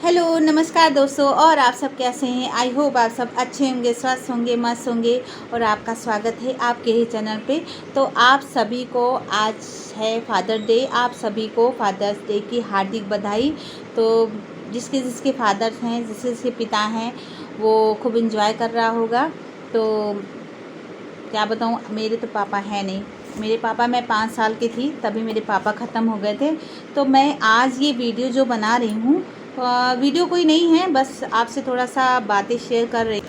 Hello नमस्कार दोस्तों, और आप सब कैसे हैं। आई होप आप सब अच्छे होंगे, स्वस्थ होंगे, मस्त होंगे। और आपका स्वागत है आपके ही चैनल पे। तो आप सभी को आज है फादर डे। आप सभी को फादर्स डे की हार्दिक बधाई। तो जिसके जिसके फादर्स हैं, जिसके जिसके पिता हैं, वो खूब इंजॉय कर रहा होगा। तो क्या बताऊँ, मेरे तो पापा है नहीं। मेरे पापा, मैं 5 साल की थी तभी मेरे पापा ख़त्म हो गए थे। तो मैं आज ये वीडियो जो बना रही हूँ, वीडियो कोई नहीं है, बस आपसे थोड़ा सा बातें शेयर कर रही।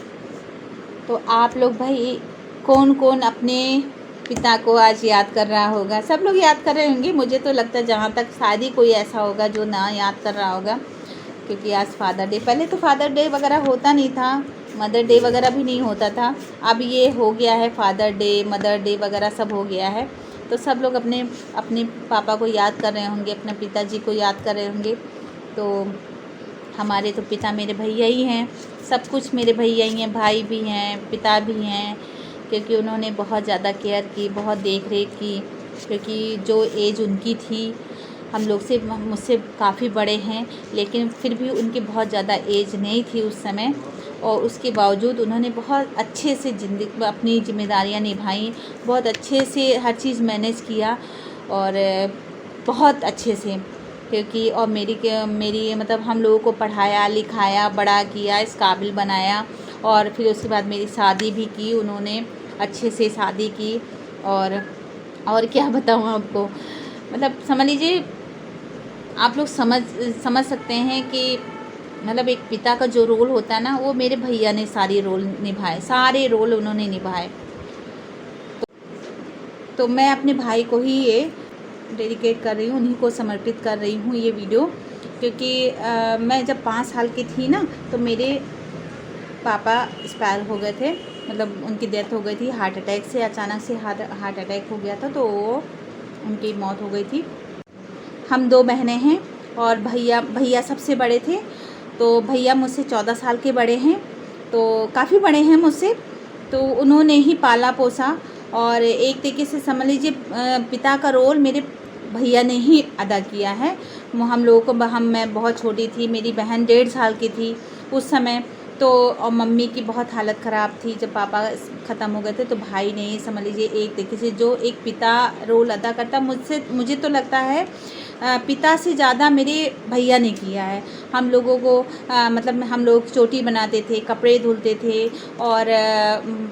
तो आप लोग भाई कौन कौन अपने पिता को आज याद कर रहा होगा। सब लोग याद कर रहे होंगे, मुझे तो लगता है जहाँ तक शायद ही कोई ऐसा होगा जो ना याद कर रहा होगा। क्योंकि आज फादर डे, पहले तो फादर डे वगैरह होता नहीं था, मदर डे वगैरह भी नहीं होता था। अब ये हो गया है, फादर डे, मदर डे वगैरह सब हो गया है। तो सब लोग अपने अपने पापा को याद कर रहे होंगे, अपने पिताजी को याद कर रहे होंगे। तो हमारे तो पिता मेरे भैया ही हैं, सब कुछ मेरे भैया ही हैं, भाई भी हैं, पिता भी हैं। क्योंकि उन्होंने बहुत ज़्यादा केयर की, बहुत देख रेख की। क्योंकि जो एज उनकी थी, हम लोग से मुझसे काफ़ी बड़े हैं, लेकिन फिर भी उनकी बहुत ज़्यादा एज नहीं थी उस समय। और उसके बावजूद उन्होंने बहुत अच्छे से ज़िंदगी अपनी जिम्मेदारियां निभाई, बहुत अच्छे से हर चीज़ मैनेज किया, और बहुत अच्छे से। क्योंकि और मेरी मतलब हम लोगों को पढ़ाया लिखाया, बड़ा किया, इस काबिल बनाया। और फिर उसके बाद मेरी शादी भी की उन्होंने, अच्छे से शादी की। और क्या बताऊँ आपको, मतलब समझ लीजिए, आप लोग समझ सकते हैं कि मतलब एक पिता का जो रोल होता है ना, वो मेरे भैया ने सारे रोल निभाए, सारे रोल उन्होंने निभाए। तो मैं अपने भाई को ही ये डेडिकेट कर रही हूँ, उन्हीं को समर्पित कर रही हूँ ये वीडियो। क्योंकि मैं जब 5 साल की थी ना, तो मेरे पापा एक्सपायर हो गए थे, मतलब उनकी डेथ हो गई थी हार्ट अटैक से। अचानक से हार्ट अटैक हो गया था, तो उनकी मौत हो गई थी। हम 2 बहनें हैं, और भैया सबसे बड़े थे। तो भैया मुझसे 14 साल के बड़े हैं, तो काफ़ी बड़े हैं मुझसे। तो उन्होंने ही पाला पोसा, और एक तरीके से समझ लीजिए पिता का रोल मेरे भैया ने ही अदा किया है। हम लोगों को मैं बहुत छोटी थी, मेरी बहन 1.5 साल की थी उस समय। तो और मम्मी की बहुत हालत ख़राब थी जब पापा ख़त्म हो गए थे। तो भाई ने समझ लीजिए एक तरीके से जो एक पिता रोल अदा करता, मुझे तो लगता है पिता से ज़्यादा मेरे भैया ने किया है। हम लोगों को मतलब हम लोग चोटी बनाते थे, कपड़े धुलते थे, और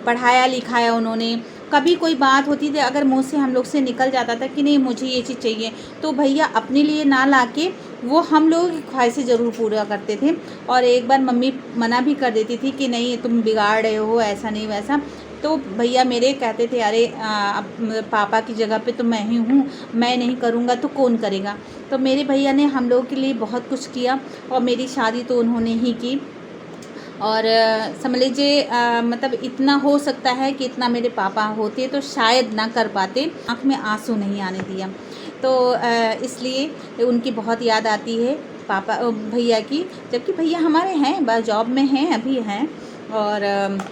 पढ़ाया लिखाया उन्होंने। कभी कोई बात होती थी, अगर मुँह से हम लोग से निकल जाता था कि नहीं मुझे ये चीज़ चाहिए, तो भैया अपने लिए ना लाके वो हम लोगों की ख्वाहिशें ज़रूर पूरा करते थे। और एक बार मम्मी मना भी कर देती थी कि नहीं तुम बिगाड़ रहे हो, ऐसा नहीं वैसा। तो भैया मेरे कहते थे अरे अब पापा की जगह पे तो मैं ही हूँ, मैं नहीं करूँगा तो कौन करेगा। तो मेरे भैया ने हम लोगों के लिए बहुत कुछ किया, और मेरी शादी तो उन्होंने ही की। और समझ लीजिए मतलब इतना हो सकता है कि इतना मेरे पापा होते तो शायद ना कर पाते, आँख में आंसू नहीं आने दिया। तो इसलिए उनकी बहुत याद आती है पापा भैया की। जबकि भैया हमारे हैं, बस जॉब में हैं, अभी हैं, और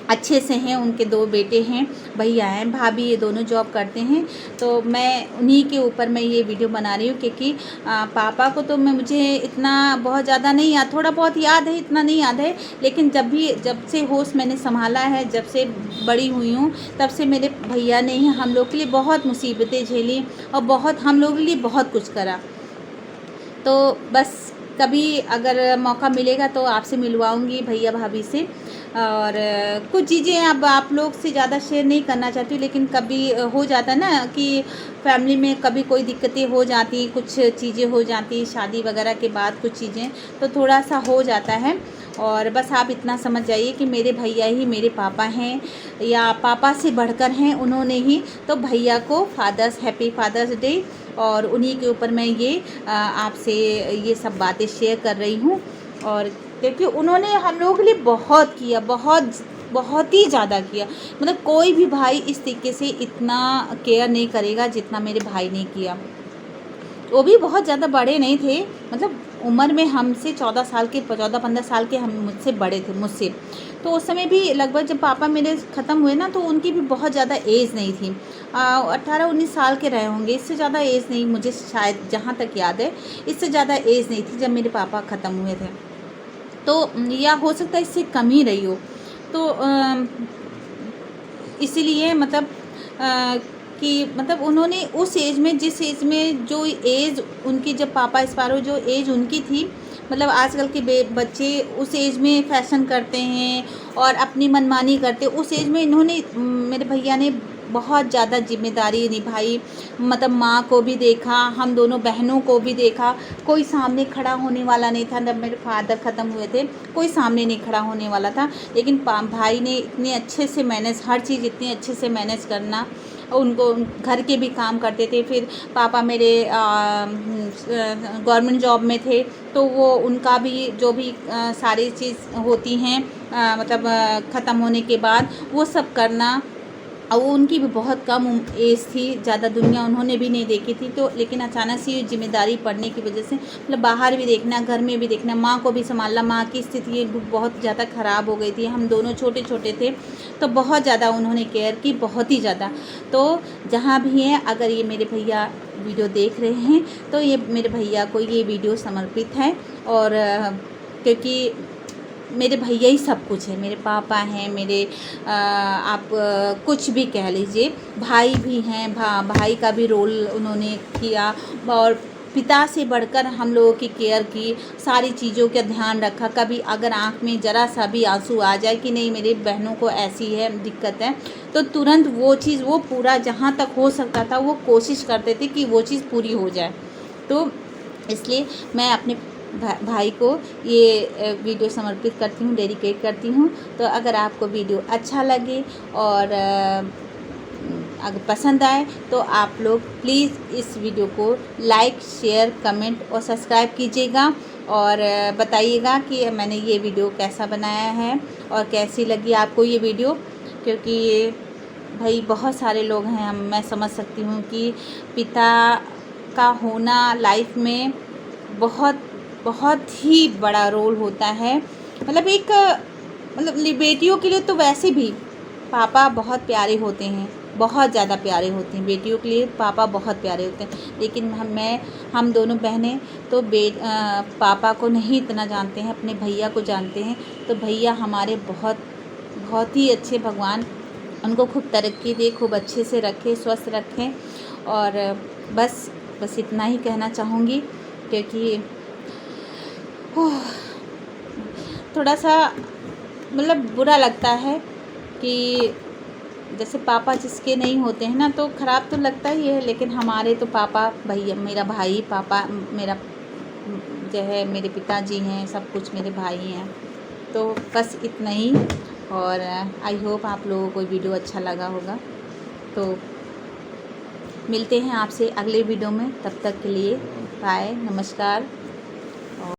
अच्छे से हैं। उनके 2 बेटे हैं, भैया हैं, भाभी, ये दोनों जॉब करते हैं। तो मैं उन्हीं के ऊपर मैं ये वीडियो बना रही हूँ। क्योंकि पापा को तो मुझे इतना बहुत ज़्यादा नहीं याद, थोड़ा बहुत याद है, इतना नहीं याद है। लेकिन जब से होश मैंने संभाला है, जब से बड़ी हुई हूँ, तब से मेरे भैया ने ही हम लोग के लिए बहुत मुसीबतें झेली, और बहुत हम लोगों के लिए बहुत कुछ करा। तो बस कभी अगर मौका मिलेगा तो आपसे मिलवाऊंगी भैया भाभी से। और कुछ चीज़ें अब आप लोग से ज़्यादा शेयर नहीं करना चाहती हूँ, लेकिन कभी हो जाता है ना कि फैमिली में कभी कोई दिक्कतें हो जाती, कुछ चीज़ें हो जाती, शादी वगैरह के बाद कुछ चीज़ें, तो थोड़ा सा हो जाता है। और बस आप इतना समझ जाइए कि मेरे भैया ही मेरे पापा हैं, या पापा से बढ़कर हैं उन्होंने ही। तो भैया को हैप्पी फादर्स डे। और उन्हीं के ऊपर मैं ये आपसे ये सब बातें शेयर कर रही हूँ। और क्योंकि उन्होंने हम लोगों के लिए बहुत किया, बहुत बहुत ही ज़्यादा किया। मतलब कोई भी भाई इस तरीके से इतना केयर नहीं करेगा जितना मेरे भाई ने किया। वो भी बहुत ज़्यादा बड़े नहीं थे, मतलब उम्र में हमसे 14-15 साल के हम मुझसे बड़े थे मुझसे। तो उस समय भी लगभग जब पापा मेरे ख़त्म हुए ना, तो उनकी भी बहुत ज़्यादा एज नहीं थी। 18-19 साल के रहे होंगे, इससे ज़्यादा एज नहीं, मुझे शायद जहाँ तक याद है इससे ज़्यादा एज नहीं थी जब मेरे पापा ख़त्म हुए थे। तो या हो सकता है इससे कम ही रही हो। तो इसीलिए मतलब कि मतलब उन्होंने उस एज में, जिस एज में जो एज उनकी, जब पापा एक्सपायर हो, जो एज उनकी थी, मतलब आजकल के बच्चे उस एज में फैशन करते हैं और अपनी मनमानी करते, उस एज में इन्होंने, मेरे भैया ने बहुत ज़्यादा जिम्मेदारी निभाई। मतलब माँ को भी देखा, हम दोनों बहनों को भी देखा। कोई सामने खड़ा होने वाला नहीं था। जब मेरे फादर ख़त्म हुए थे कोई सामने नहीं खड़ा होने वाला था, लेकिन भाई ने इतने अच्छे से मैनेज, हर चीज़ इतने अच्छे से मैनेज करना। उनको घर के भी काम करते थे। फिर पापा मेरे गवर्नमेंट जॉब में थे, तो वो उनका भी जो भी सारी चीज़ होती हैं मतलब ख़त्म होने के बाद वो सब करना। और वो उनकी भी बहुत कम एज थी, ज़्यादा दुनिया उन्होंने भी नहीं देखी थी। तो लेकिन अचानक से ये जिम्मेदारी पड़ने की वजह से मतलब बाहर भी देखना, घर में भी देखना, माँ को भी संभालना। माँ की स्थिति बहुत ज़्यादा ख़राब हो गई थी, हम दोनों छोटे छोटे थे, तो बहुत ज़्यादा उन्होंने केयर की, बहुत ही ज़्यादा। तो जहाँ भी हैं, अगर ये मेरे भैया वीडियो देख रहे हैं तो ये मेरे भैया को ये वीडियो समर्पित है। और क्योंकि मेरे भैया ही सब कुछ है, मेरे पापा हैं, मेरे आप कुछ भी कह लीजिए, भाई भी हैं, भाई का भी रोल उन्होंने किया। और पिता से बढ़कर हम लोगों की केयर की, सारी चीज़ों का ध्यान रखा। कभी अगर आँख में ज़रा सा भी आंसू आ जाए कि नहीं मेरी बहनों को ऐसी है दिक्कत है, तो तुरंत वो चीज़, वो पूरा जहाँ तक हो सकता था वो कोशिश करते थे कि वो चीज़ पूरी हो जाए। तो इसलिए मैं अपने भाई को ये वीडियो समर्पित करती हूँ, डेडिकेट करती हूँ। तो अगर आपको वीडियो अच्छा लगे और अगर पसंद आए तो आप लोग प्लीज़ इस वीडियो को लाइक, शेयर, कमेंट और सब्सक्राइब कीजिएगा। और बताइएगा कि मैंने ये वीडियो कैसा बनाया है और कैसी लगी आपको ये वीडियो। क्योंकि भाई बहुत सारे लोग हैं, मैं समझ सकती हूँ कि पिता का होना लाइफ में बहुत बहुत ही बड़ा रोल होता है। मतलब एक मतलब बेटियों के लिए तो वैसे भी पापा बहुत प्यारे होते हैं, बहुत ज़्यादा प्यारे होते हैं। बेटियों के लिए पापा बहुत प्यारे होते हैं, लेकिन हम दोनों बहनें तो पापा को नहीं इतना जानते हैं, अपने भैया को जानते हैं। तो भैया हमारे बहुत बहुत ही अच्छे, भगवान उनको खूब तरक्की दे, खूब अच्छे से रखे, स्वस्थ रखें। और बस इतना ही कहना चाहूँगी। क्योंकि थोड़ा सा मतलब बुरा लगता है कि जैसे पापा जिसके नहीं होते हैं ना, तो ख़राब तो लगता ही है। लेकिन हमारे तो पापा, भैया, मेरा भाई, पापा मेरा जो है, मेरे पिताजी हैं, सब कुछ मेरे भाई हैं। तो बस इतना ही। और आई होप आप लोगों को वीडियो अच्छा लगा होगा। तो मिलते हैं आपसे अगले वीडियो में, तब तक के लिए बाय, नमस्कार।